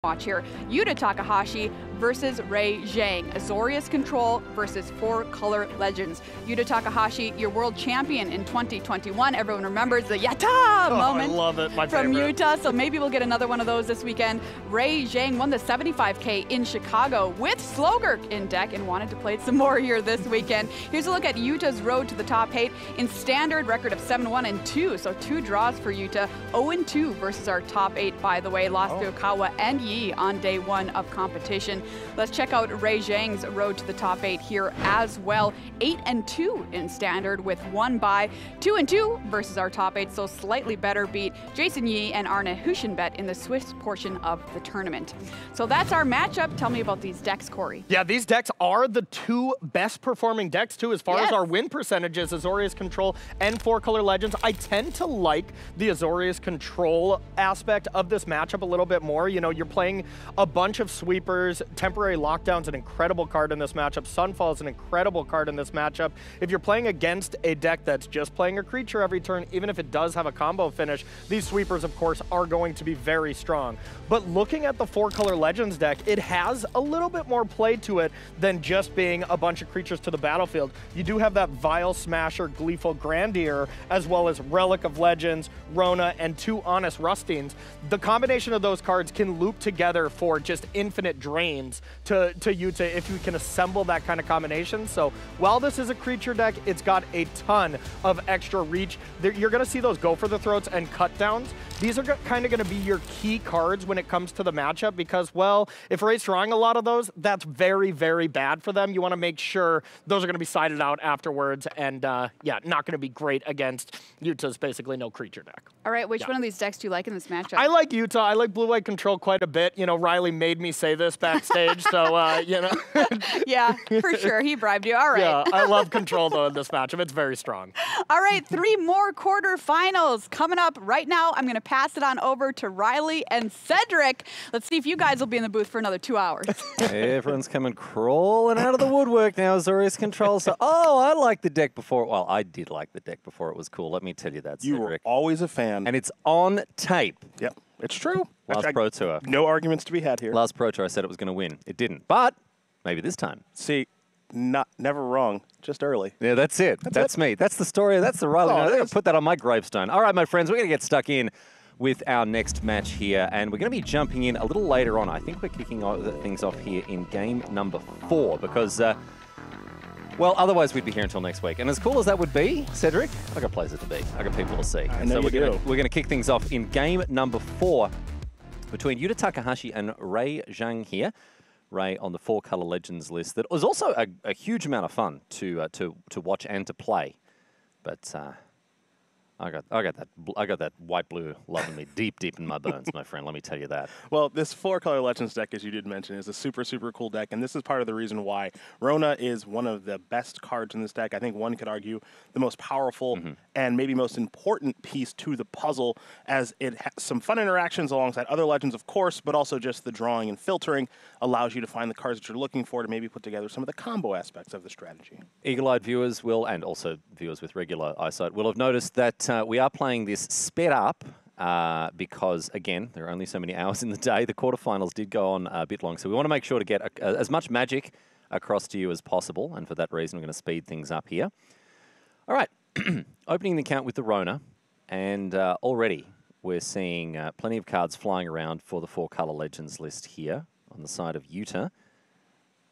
Watch here, Yuta Takahashi versus Rei Zhang. Azorius Control versus 4-Color Legends. Yuta Takahashi, your world champion in 2021. Everyone remembers the yatta moment I love it, my from favorite. Yuta, so maybe we'll get another one of those this weekend. Rei Zhang won the 75K in Chicago with Slogurk in deck and wanted to play some more here this weekend. Here's a look at Yuta's road to the top 8 in standard, record of 7-1 and 2, so 2 draws for Yuta. 0-2 versus our top 8, by the way. Lost to Okawa and on day 1 of competition. Let's check out Rei Zhang's road to the top 8 here as well. 8-2 in standard with 1 bye. 2-2 versus our top 8, so slightly better beat Jason Yi and Arne Huschenbett in the Swiss portion of the tournament. So that's our matchup. Tell me about these decks, Corey. Yeah, these decks are the 2 best performing decks too as far as our win percentages, Azorius Control and 4-Color Legends. I tend to like the Azorius Control aspect of this matchup a little bit more. You know, you're playing a bunch of sweepers. Temporary Lockdown's an incredible card in this matchup. Sunfall is an incredible card in this matchup. If you're playing against a deck that's just playing a creature every turn, even if it does have a combo finish, these sweepers, of course, are going to be very strong. But looking at the 4-Color Legends deck, it has a little bit more play to it than just being a bunch of creatures to the battlefield. You do have that Vile Smasher, Gleeful Grandier, as well as Relic of Legends, Rona, and 2 Honest Rustings. The combination of those cards can loop together for just infinite drains to Yuta if you can assemble that kind of combination. So while this is a creature deck, it's got a ton of extra reach. You're going to see those go for the throats and cut downs. These are kind of going to be your key cards when it comes to the matchup because, well, if Rei's drawing a lot of those, that's very, very bad for them. You want to make sure those are going to be sided out afterwards and, yeah, not going to be great against Yuta's basically no creature deck. All right, which one of these decks do you like in this matchup? I like Yuta. I like Blue-White Control quite a bit. You know, Riley made me say this backstage, so, you know. Yeah, for sure. He bribed you. All right. Yeah, I love Control, though, in this matchup. It's very strong. All right, 3 more quarterfinals coming up right now. I'm going to pass it on over to Riley and Cedric. Let's see if you guys will be in the booth for another 2 hours. Everyone's coming crawling out of the woodwork now, Azorius Control. So, I like the deck before. Well, I did like the deck before it was cool. Let me tell you that, Cedric. You were always a fan. And it's on tape. Yep, it's true. Last Pro Tour. No arguments to be had here. Last Pro Tour, I said it was going to win. It didn't. But maybe this time. See, never wrong, just early. Yeah, that's it. That's me. That's the story. That's the Riley. I'm going to put that on my gravestone. All right, my friends, we're going to get stuck in with our next match here, and we're going to be jumping in a little later on. I think we're kicking things off here in game number 4 because, well, otherwise we'd be here until next week. And as cool as that would be, Cedric, I got places to be. I got people to see. I know you do. We're going to kick things off in game number 4 between Yuta Takahashi and Rei Zhang here. Rei on the 4-Color Legends list that was also a huge amount of fun to watch and to play. But I got that white-blue loving me deep in my bones, my friend. Let me tell you that. Well, this 4-Color Legends deck, as you did mention, is a super, super cool deck, and this is part of the reason why Rona is one of the best cards in this deck. I think one could argue the most powerful and maybe most important piece to the puzzle, as it has some fun interactions alongside other legends, of course, but also just the drawing and filtering allows you to find the cards that you're looking for to maybe put together some of the combo aspects of the strategy. Eagle-eyed viewers will, and also viewers with regular eyesight, will have noticed that we are playing this sped up because, again, there are only so many hours in the day. The quarterfinals did go on a bit long, so we want to make sure to get as much magic across to you as possible, and for that reason, we're going to speed things up here. All right, opening the account with the Rona, and already we're seeing plenty of cards flying around for the 4-Color Legends list here on the side of Yuta.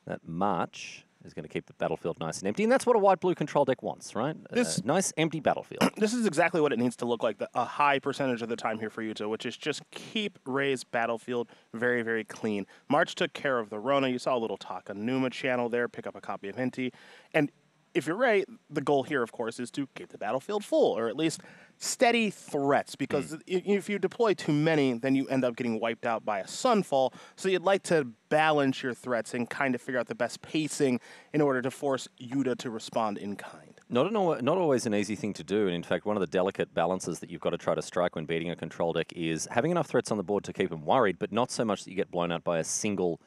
That March is going to keep the battlefield nice and empty, and that's what a white-blue control deck wants, right? Nice, empty battlefield. This is exactly what it needs to look like a high percentage of the time here for Yuta, which is just keep Rei's battlefield very, very clean. March took care of the Rona. You saw a little Takanuma channel there, pick up a copy of Hinty, and if you're Rei, the goal here, of course, is to keep the battlefield full, or at least steady threats, because if you deploy too many, then you end up getting wiped out by a Sunfall, so you'd like to balance your threats and kind of figure out the best pacing in order to force Yuta to respond in kind. Not always an easy thing to do, and in fact, one of the delicate balances that you've got to try to strike when beating a control deck is having enough threats on the board to keep them worried, but not so much that you get blown out by a single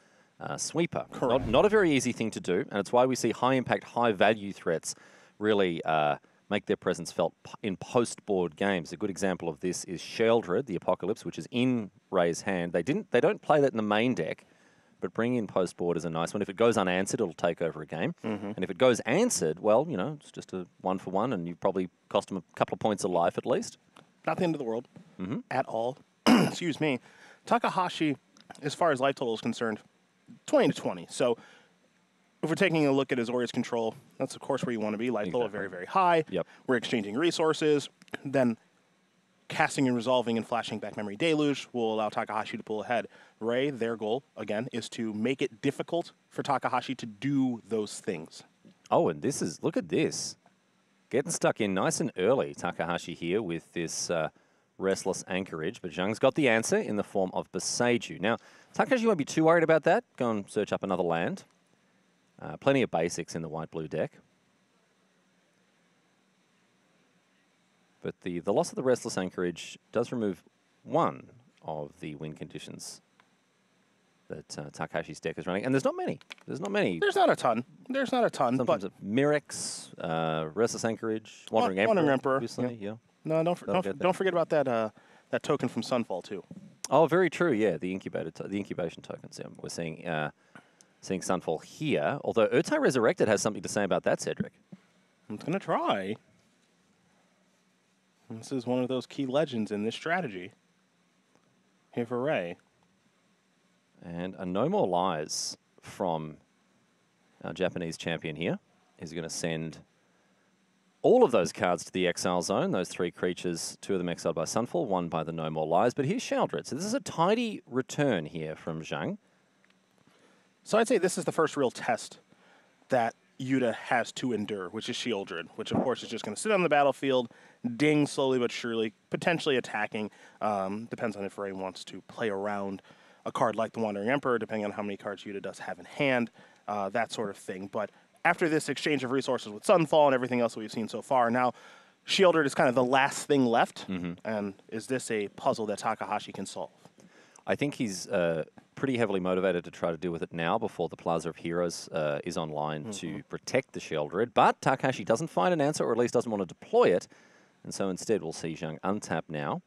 sweeper. Not a very easy thing to do, and it's why we see high-impact, high-value threats really make their presence felt in post-board games. A good example of this is Sheldred, the Apocalypse, which is in Rei's hand. They don't play that in the main deck, but bringing in post-board is a nice one. If it goes unanswered, it'll take over a game. And if it goes answered, well, you know, it's just a 1-for-1, and you probably cost them a couple of points of life at least. Not the end of the world at all. Excuse me. Takahashi, as far as life total is concerned, 20-20. So if we're taking a look at Azorius control, that's of course where you want to be. Life total very, very high. Yep. We're exchanging resources. Then casting and resolving and flashing back memory deluge will allow Takahashi to pull ahead. Rei, their goal, again, is to make it difficult for Takahashi to do those things. Oh, and this is, look at this. Getting stuck in nice and early, Takahashi here with this Restless Anchorage, but Zhang's got the answer in the form of Beseiju. Now, Takahashi won't be too worried about that. Go and search up another land. Plenty of basics in the white-blue deck. But the loss of the Restless Anchorage does remove one of the win conditions that Takahashi's deck is running. And there's not many. There's not many. There's not a ton. There's not a ton. Sometimes but Mirex, Restless Anchorage, Wandering Emperor. Obviously, yeah. No, don't forget about that token from Sunfall too. Oh, very true. Yeah, the incubation tokens. Yeah, we're seeing Sunfall here. Although Urtai Resurrected has something to say about that, Cedric. I'm gonna try. This is one of those key legends in this strategy. Here for Rei. And a No More Lies from our Japanese champion here. He's going to send all of those cards to the exile zone. Those 3 creatures, 2 of them exiled by Sunfall, 1 by the No More Lies. But here's Sheldred. So this is a tidy return here from Zhang. So I'd say this is the first real test that Yuta has to endure, which is Sheldred, which of course is just going to sit on the battlefield, ding slowly but surely, potentially attacking. Depends on if Rei wants to play around a card like the Wandering Emperor, depending on how many cards Yuta does have in hand, that sort of thing. But after this exchange of resources with Sunfall and everything else that we've seen so far, now Sheldred is kind of the last thing left. And is this a puzzle that Takahashi can solve? I think he's pretty heavily motivated to try to deal with it now before the Plaza of Heroes is online to protect the Sheldred. But Takahashi doesn't find an answer, or at least doesn't want to deploy it. And so instead we'll see Zhang untap now.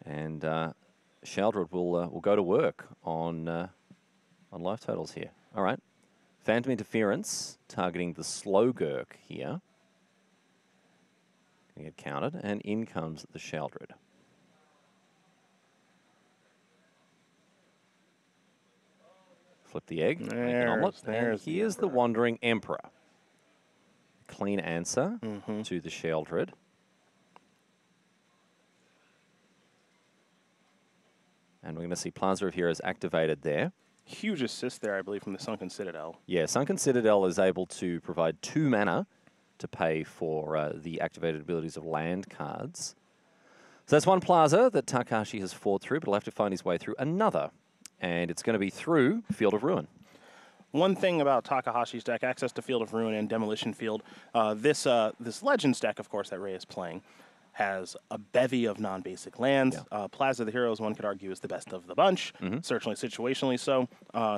And Sheldred will go to work on life totals here. All right. Phantom Interference targeting the Slogurk here. Gonna get countered, and in comes the Sheldred. Flip the egg, make an omelet, and here's the Wandering Emperor. Clean answer to the Sheldred. And we're going to see Plaza of Heroes activated there. Huge assist there, I believe, from the Sunken Citadel. Yeah, Sunken Citadel is able to provide 2 mana to pay for the activated abilities of land cards. So that's one Plaza that Takahashi has fought through, but he'll have to find his way through another. And it's going to be through Field of Ruin. One thing about Takahashi's deck, access to Field of Ruin and Demolition Field, this Legends deck, of course, that Rei is playing, has a bevy of non-basic lands. Yeah. Plaza of the Heroes, one could argue, is the best of the bunch, certainly situationally so.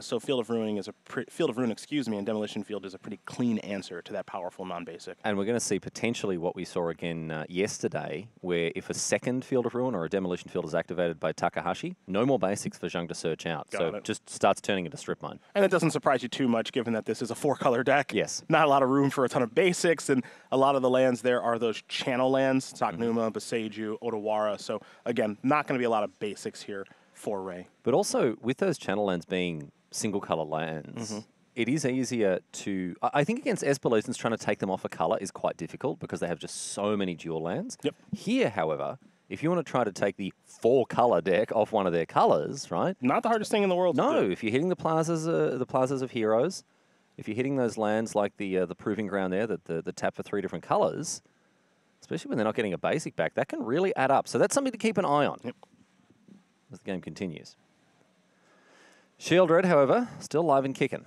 So Field of Ruin is and Demolition Field is a pretty clean answer to that powerful non-basic. And we're going to see potentially what we saw again yesterday, where if a second Field of Ruin or a Demolition Field is activated by Takahashi, no more basics for Zhang to search out. So it just starts turning into strip mine. And it doesn't surprise you too much, given that this is a 4-color deck. Yes. Not a lot of room for a ton of basics, and a lot of the lands there are those channel lands, Numa, Beseiju, Otawara. So again, not going to be a lot of basics here for Rei. But also, with those channel lands being single color lands, it is easier to... I think against Espelucens, trying to take them off a color is quite difficult because they have just so many dual lands. Yep. Here, however, if you want to try to take the 4-color deck off one of their colors, right? Not the hardest thing in the world to do. If you're hitting the plazas of Heroes, if you're hitting those lands like the Proving Ground there, the tap for 3 different colors, especially when they're not getting a basic back, that can really add up. So that's something to keep an eye on as the game continues. Sheldred, however, still live and kicking.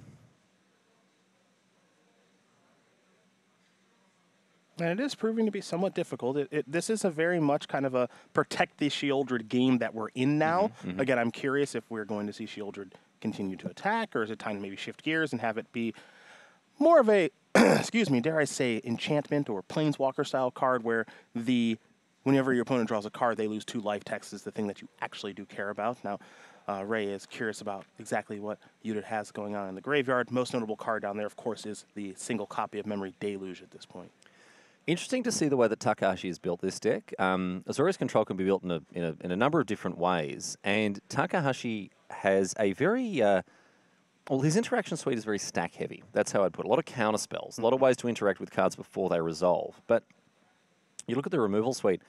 And it is proving to be somewhat difficult. This is a very much kind of a protect the Sheldred game that we're in now. Again, I'm curious if we're going to see Sheldred continue to attack, or is it time to maybe shift gears and have it be more of a excuse me, dare I say, enchantment or planeswalker style card where whenever your opponent draws a card, they lose 2 life. Text is the thing that you actually do care about. Now, Rei is curious about exactly what Yuta has going on in the graveyard. Most notable card down there, of course, is the single copy of Memory Deluge at this point. Interesting to see the way that Takahashi has built this deck. Azorius Control can be built in a number of different ways, and Takahashi has a very well, his interaction suite is very stack heavy. That's how I'd put it. A lot of counter spells, a lot of ways to interact with cards before they resolve. But you look at the removal suite,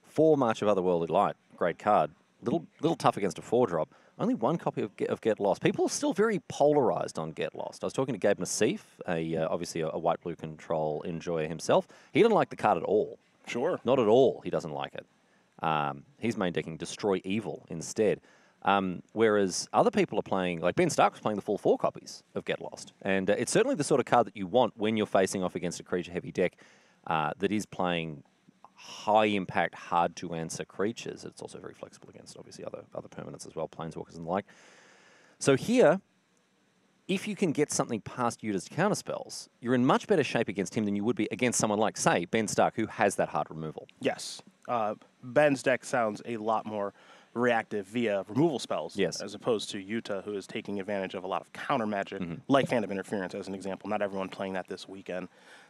4 March of Otherworldly Light, great card. Little tough against a 4-drop. Only 1 copy of Get Lost. People are still very polarized on Get Lost. I was talking to Gabe Nassif, obviously a white-blue control enjoyer himself. He didn't like the card at all. Sure. Not at all. He doesn't like it. He's main decking Destroy Evil instead. Whereas other people are playing, like Ben Stark was playing the full 4 copies of Get Lost. And it's certainly the sort of card that you want when you're facing off against a creature-heavy deck that is playing high-impact, hard-to-answer creatures. It's also very flexible against, obviously, other permanents as well, planeswalkers and the like. So here, if you can get something past Yuta's counterspells, you're in much better shape against him than you would be against someone like, say, Ben Stark, who has that hard removal. Yes. Ben's deck sounds a lot more reactive via removal spells, yes, as opposed to Yuta, who is taking advantage of a lot of counter magic, like Phantom Interference as an example. Not everyone playing that this weekend.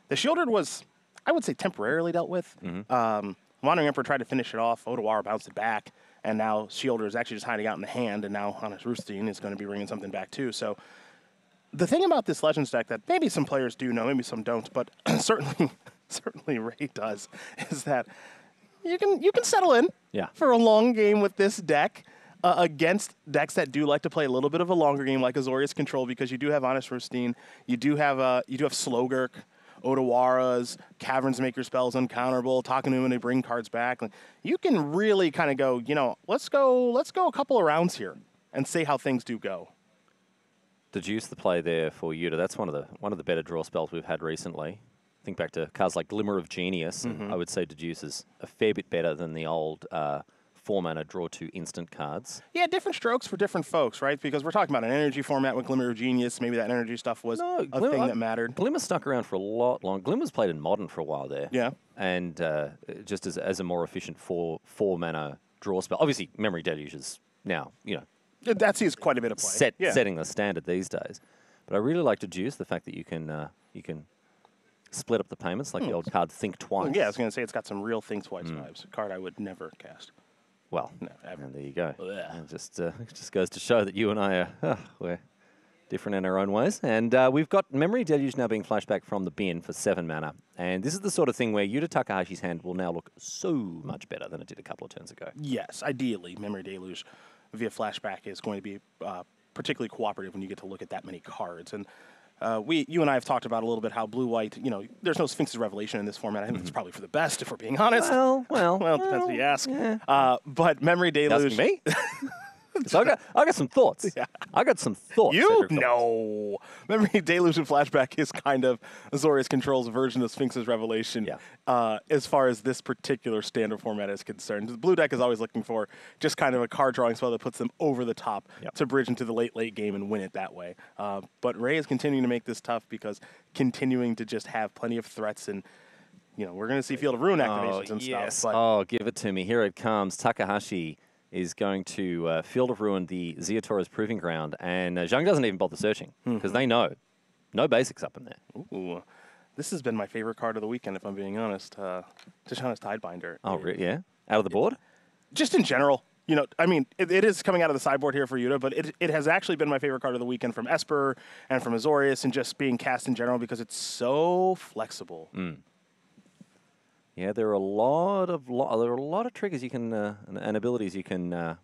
The Shieldred was, I would say, temporarily dealt with. Wandering Emperor tried to finish it off. Otawara bounced it back, and now Shielder is actually just hiding out in the hand, and now Honest Rutstein is going to be bringing something back too. So the thing about this Legends deck that maybe some players do know, maybe some don't, but certainly Rei does, is that you can settle in for a long game with this deck against decks that do like to play a little bit of a longer game, like Azorius Control, because you do have Honest Rutstein, you do have Slogurk, Otawaras, Caverns make your spells uncounterable, Takanuma to bring cards back. Like, you can really kind of go, let's go a couple of rounds here and see how things do go. Deduce the play there for Yuta. That's one of the better draw spells we've had recently. Think back to cards like Glimmer of Genius, and I would say Deduce is a fair bit better than the old 4-mana draw 2 instant cards. Yeah, different strokes for different folks, right? Because we're talking about an energy format with Glimmer of Genius. Maybe that energy stuff was a thing that mattered. Glimmer stuck around for a lot long. Glimmer's played in Modern for a while there. Yeah. And just as a more efficient 4-mana draw spell. Obviously, Memory Deluge is now, that sees quite a bit of play. Setting the standard these days. But I really like Deduce, the fact that you can split up the payments like the old card Think Twice. Yeah, I was going to say it's got some real Think Twice vibes. A card I would never cast. Well, no, ever. And there you go. It just goes to show that you and I we're different in our own ways. And we've got Memory Deluge now being flashed back from the bin for 7 mana. And this is the sort of thing where Yuta Takahashi's hand will now look so much better than it did a couple of turns ago. Yes, ideally, Memory Deluge via flashback is going to be particularly cooperative when you get to look at that many cards. And you and I have talked about a little bit how blue-white, there's no Sphinx's Revelation in this format. I think it's probably for the best, if we're being honest. Well, it depends who you ask. Yeah. But Memory Deluge... Asking me? So I got some thoughts. Yeah. I got some thoughts. No. Memory Deluge and Flashback is kind of Azorius Control's version of Sphinx's Revelation as far as this particular standard format is concerned. The blue deck is always looking for just kind of a card drawing spell that puts them over the top to bridge into the late game and win it that way. But Rei is continuing to make this tough because continuing to just have plenty of threats and we're going to see Field of Ruin activations and stuff. But give it to me. Here it comes. Takahashi is going to Field of Ruin, the Zeotora's Proving Ground, and Zhang doesn't even bother searching because they know. No basics up in there. Ooh. This has been my favorite card of the weekend, if I'm being honest. Tishana's Tidebinder. Oh, really? Yeah? Out of the board? Just in general. It is coming out of the sideboard here for Yuta, but it has actually been my favorite card of the weekend from Esper and from Azorius and just being cast in general because it's so flexible. Yeah, there are a lot of triggers you can and abilities you can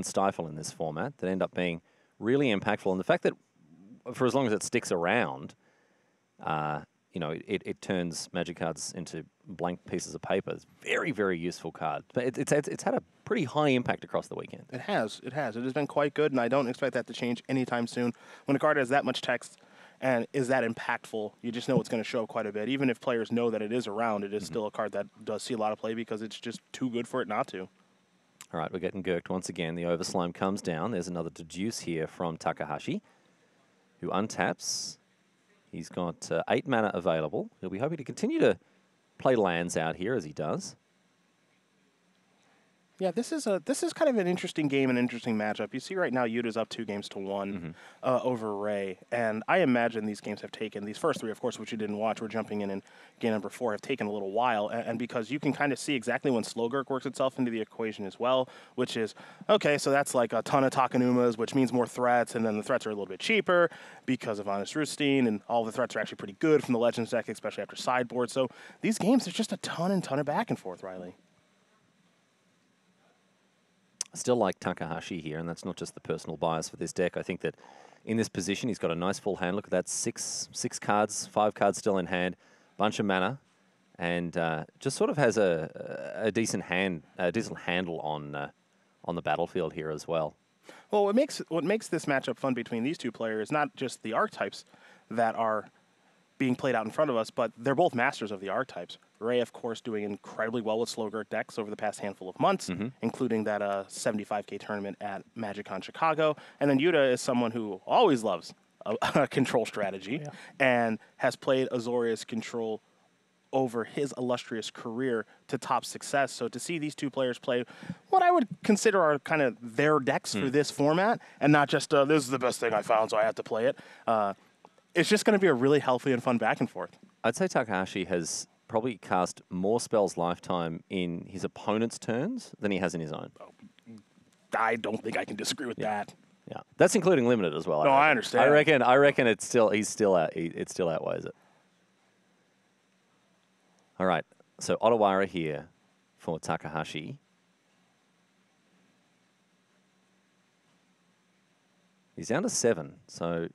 stifle in this format that end up being really impactful. And the fact that for as long as it sticks around, it turns Magic cards into blank pieces of paper. It's very, very useful card. But it's had a pretty high impact across the weekend. It has. It has been quite good, and I don't expect that to change anytime soon. When a card has that much text and is that impactful, you just know it's going to show up quite a bit. Even if players know that it is around, it is still a card that does see a lot of play because it's just too good for it not to. All right, we're getting gurked once again. The Overslime comes down. There's another Deduce here from Takahashi, who untaps He's got 8 mana available. He'll be hoping to continue to play lands out here as he does. Yeah, this is kind of an interesting game, an interesting matchup. You see right now Yuta's up 2-1 over Rei, and I imagine these games have taken, these first 3, of course, which you didn't watch, we're jumping in game number 4, have taken a little while, and because you can kind of see exactly when Slogurk works itself into the equation as well, which is, okay, so that's like a ton of Takanumas, which means more threats, and then the threats are a little bit cheaper because of Honest Roosteen, and all the threats are actually pretty good from the Legends deck, especially after sideboard. So these games, there's just a ton of back and forth, Riley. I still like Takahashi here, and that's not just the personal bias for this deck. I think that in this position, he's got a nice full hand. Look at that, 6 cards, 5 cards still in hand, bunch of mana, and just sort of has a decent handle on the battlefield here as well. Well, what makes this matchup fun between these two players, not just the archetypes that are being played out in front of us, but they're both masters of the archetypes. Rei, of course, doing incredibly well with Slogurk decks over the past handful of months, including that 75K tournament at MagicCon Chicago. And then Yuta is someone who always loves a control strategy and has played Azorius control over his illustrious career to top success. So to see these two players play what I would consider are kind of their decks for this format, and not just, this is the best thing I found, so I have to play it, it's just going to be a really healthy and fun back and forth. I'd say Takahashi has probably cast more spells lifetime in his opponent's turns than he has in his own. I don't think I can disagree with that. Yeah, that's including limited as well. No, I understand. I reckon it still outweighs it. All right, so Otawara here for Takahashi. He's down to 7, so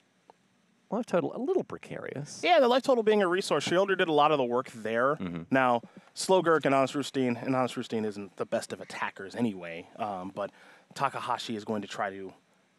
life total a little precarious. Yeah, the life total being a resource. Shielder did a lot of the work there. Now, Slogurk and Honest Roosteen isn't the best of attackers anyway, but Takahashi is going to try to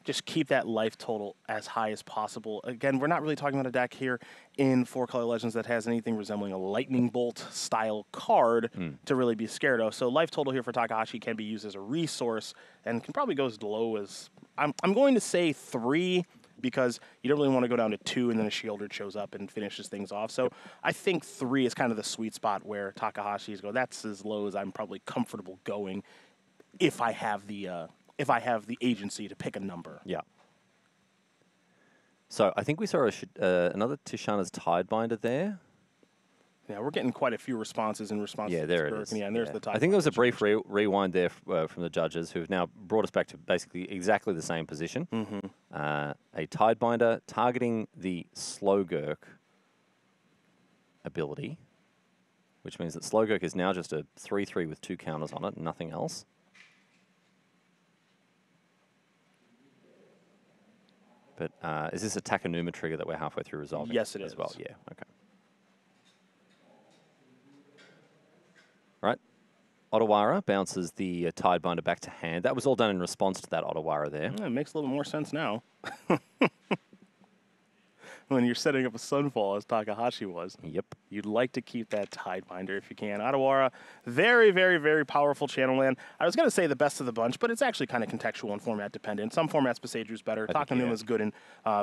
just keep that life total as high as possible. Again, we're not really talking about a deck here in 4-Color Legends that has anything resembling a Lightning Bolt style card to really be scared of. So life total here for Takahashi can be used as a resource and can probably go as low as, I'm going to say 3, because you don't really want to go down to 2 and then a Shielder shows up and finishes things off. So I think 3 is kind of the sweet spot where Takahashi's go, that's as low as I'm probably comfortable going if I have the agency to pick a number. Yeah. So I think we saw another Tishana's Tidebinder there. Yeah, we're getting quite a few responses in response to there it is. Yeah, and there's the Tidebinder. I think there was a brief rewind there from the judges who've now brought us back to basically exactly the same position. A Tidebinder targeting the Slogurk ability, which means that Slogurk is now just a 3/3 with 2 counters on it, nothing else. But is this a Takanuma trigger that we're halfway through resolving? Yes, it is. is. Well, yeah, okay. Right. Otawara bounces the Tidebinder back to hand. That was all done in response to that Otawara there. Yeah, it makes a little more sense now. When you're setting up a Sunfall, as Takahashi was. Yep. You'd like to keep that Tidebinder if you can. Otawara, very, very, very powerful channel land. I was going to say the best of the bunch, but it's actually kind of contextual and format dependent. Some formats, Besager's better. Takanuma's good in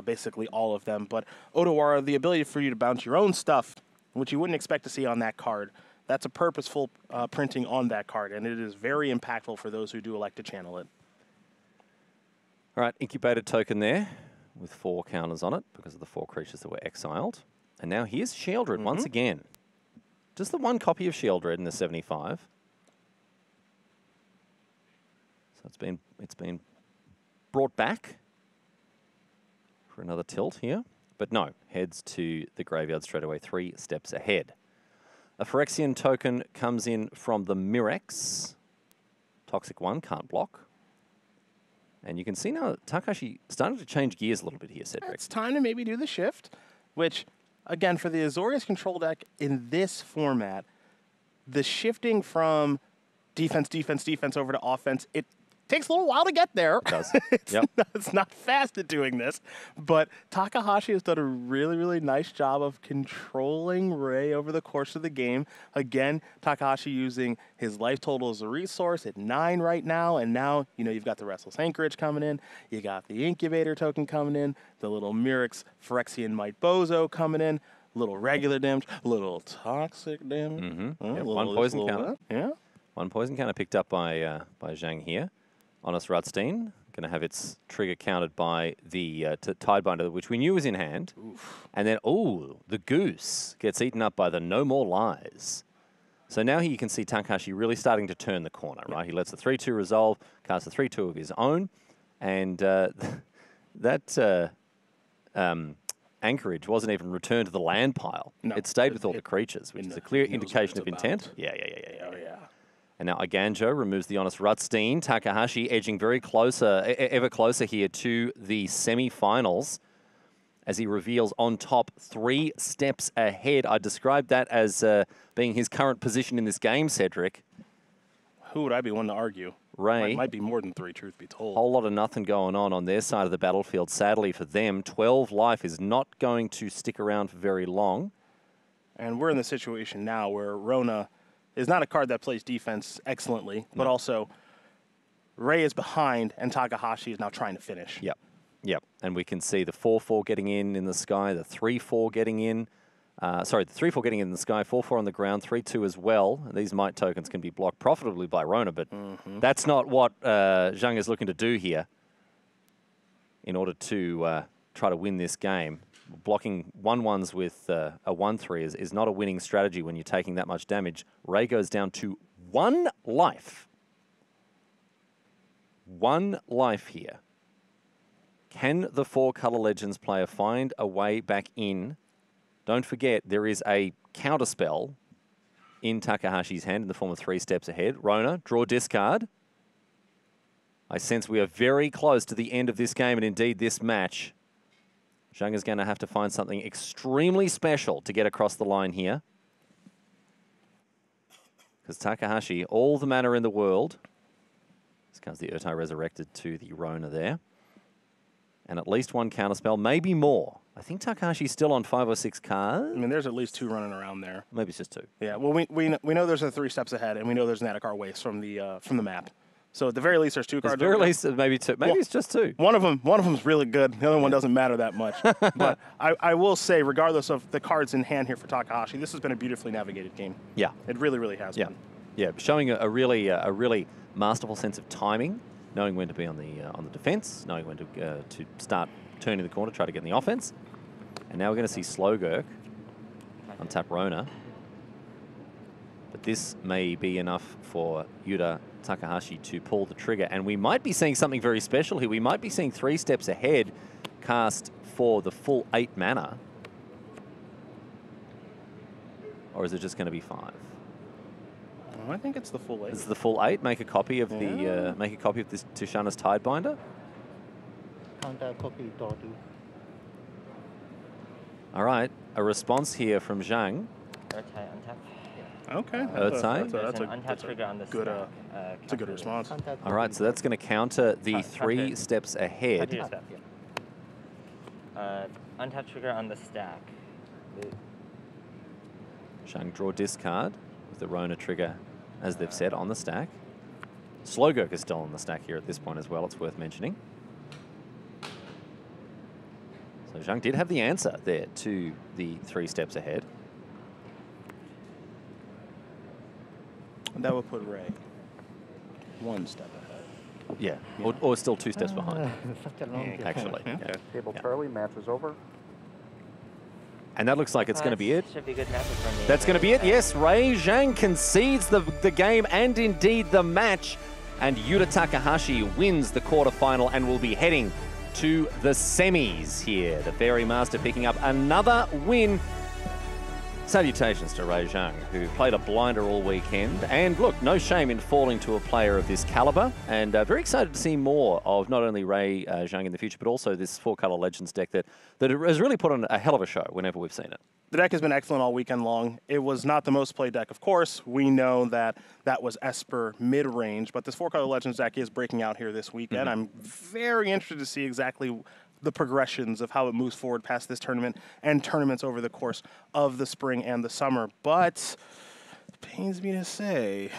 basically all of them. But Otawara, the ability for you to bounce your own stuff, which you wouldn't expect to see on that card, that's a purposeful printing on that card, and it is very impactful for those who do elect to channel it. All right, incubated token there with 4 counters on it because of the 4 creatures that were exiled. And now here's Shieldred once again. Just the 1 copy of Shieldred in the 75. So it's been brought back for another tilt here. But no, heads to the graveyard straight away, 3 steps ahead. A Phyrexian token comes in from the Mirex. Toxic 1, can't block. And you can see now Takahashi starting to change gears a little bit here, Cedric. It's time to maybe do the shift, which, again, for the Azorius control deck in this format, the shifting from defense over to offense, it takes a little while to get there. It does. It's not fast at doing this, but Takahashi has done a really, really nice job of controlling Rei over the course of the game. Again, Takahashi using his life total as a resource at 9 right now, and now, you know, you've got the Restless Anchorage coming in, you got the Incubator token coming in, the little Mirix Phyrexian Might Bozo coming in, little regular damage, little toxic damage. Yeah, one poison counter. Yeah. One poison counter picked up by Zhang here. Honest Rutstein going to have its trigger countered by the Tidebinder, which we knew was in hand. Oof. And then, the Goose gets eaten up by the No More Lies. So now you can see Takahashi really starting to turn the corner, right? He lets the 3-2 resolve, casts the 3-2 of his own, and that Anchorage wasn't even returned to the land pile. No, it stayed with all the creatures, which is a clear indication of intent. Yeah. And now Iganjo removes the Honest Rutstein. Takahashi edging very closer, ever closer here to the semi-finals as he reveals on top 3 steps ahead. I described that as being his current position in this game, Cedric. Who would I be one to argue? Rei. Might be more than 3, truth be told. Whole lot of nothing going on their side of the battlefield. Sadly for them, 12 life is not going to stick around for very long. And we're in the situation now where Rona is not a card that plays defense excellently, but also Rei is behind and Takahashi is now trying to finish. Yep. And we can see the 4-4 getting in the sky, the 3-4 getting in. The 3-4 getting in the sky, 4-4 on the ground, 3-2 as well. These Might tokens can be blocked profitably by Rona, but that's not what Zhang is looking to do here in order to try to win this game. Blocking 1-1s with a 1-3 is not a winning strategy when you're taking that much damage. Rei goes down to 1 life. 1 life here. Can the 4 Color Legends player find a way back in? Don't forget, there is a counterspell in Takahashi's hand in the form of 3 steps ahead. Rona, draw discard. I sense we are very close to the end of this game and indeed this match. Zhang is going to have to find something extremely special to get across the line here. Because Takahashi, all the mana in the world. This comes the Urtai Resurrected to the Rona there. And at least 1 counterspell, maybe more. I think Takahashi's still on 5 or 6 cards. I mean, there's at least 2 running around there. Maybe it's just 2. Yeah, well, we know there's a 3 steps ahead, and we know there's an Attakar waste from the map. So at the very least, there's 2 cards. At the very least, maybe 2. Maybe it's just 2. One of them's really good. The other one doesn't matter that much. But I will say, regardless of the cards in hand here for Takahashi, this has been a beautifully navigated game. Yeah, it really, really has been. Yeah, showing a really masterful sense of timing, knowing when to be on the defense, knowing when to start turning the corner, try to get in the offense. And now we're going to see Slowgurk untap Rona. But this may be enough for Yuta Takahashi to pull the trigger. And we might be seeing something very special here. We might be seeing 3 steps ahead cast for the full 8 mana. Or is it just going to be 5? I think it's the full 8. This is the full 8. Make a copy of the make a copy of this Tushana's Tidebinder. Counter copy Dordu. All right, a response here from Zhang. Urtai untap. Okay. That's a untap trigger on the good. It's a good response. All right, so that's going to counter the 3 steps ahead. Untap trigger on the stack. Zhang draw discard with the Rona trigger, as they've said, on the stack. Slowgurk is still on the stack here at this point as well, it's worth mentioning. So Zhang did have the answer there to the 3 steps ahead. And that would put Rei 1 step ahead. Yeah, or still 2 steps behind. Such a long Actually. Okay. Table Charlie, match is over. And that looks like it's going to be it. Should be good matches for me. That's going to be it. Yes, Rei Zhang concedes the game and indeed the match. And Yuta Takahashi wins the quarterfinal and will be heading to the semis here. The Fairy Master picking up another win. Salutations to Rei Zhang, who played a blinder all weekend. And look, no shame in falling to a player of this caliber. And very excited to see more of not only Rei Zhang in the future, but also this 4-color Legends deck that has really put on a hell of a show whenever we've seen it. The deck has been excellent all weekend long. It was not the most played deck, of course. We know that that was Esper mid-range, but this 4-color Legends deck is breaking out here this weekend. I'm very interested to see exactly the progressions of how it moves forward past this tournament and tournaments over the course of the spring and the summer. But it pains me to say,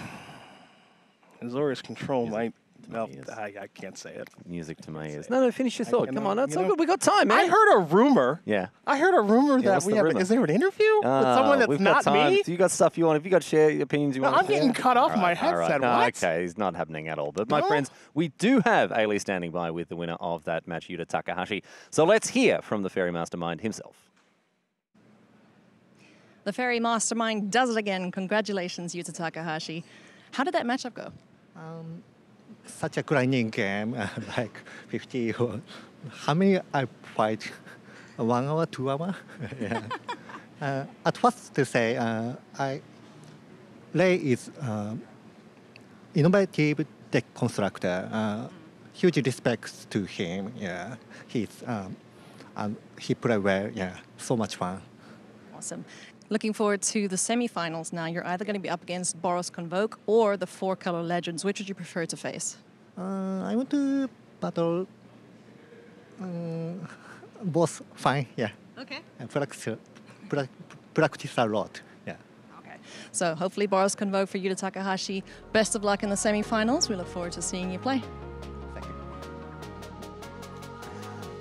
Azorius control might. No, I can't say it. Music to my ears. No, finish your thought. Come on, that's all good. We got time, man. I heard a rumor. Yeah. I heard a rumor that we have. Is there an interview with someone that's not me? You got stuff you want? Have you got share opinions you want? I'm getting cut off my headset. No, okay, it's not happening at all. But my friends, we do have Ailey standing by with the winner of that match, Yuta Takahashi. So let's hear from the Fairy Mastermind himself. The Fairy Mastermind does it again. Congratulations, Yuta Takahashi. How did that matchup go? Such a grinding game, like 50 or how many I played? 1 hour, 2 hours? Yeah. At first to say, Rei is innovative deck constructor. Huge respect to him. Yeah, he played well. Yeah, so much fun. Awesome. Looking forward to the semifinals now. You're either going to be up against Boros Convoke or the 4-color Legends. Which would you prefer to face? I want to battle both fine, yeah. Okay. And practice a lot, yeah. Okay. So hopefully Boros Convoke for Yuta Takahashi. Best of luck in the semifinals. We look forward to seeing you play.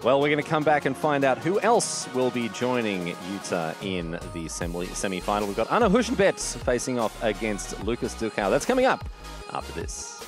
Well, we're going to come back and find out who else will be joining Yuta in the semi-final. We've got Anna Huschenbetz facing off against Lucas Ducau. That's coming up after this.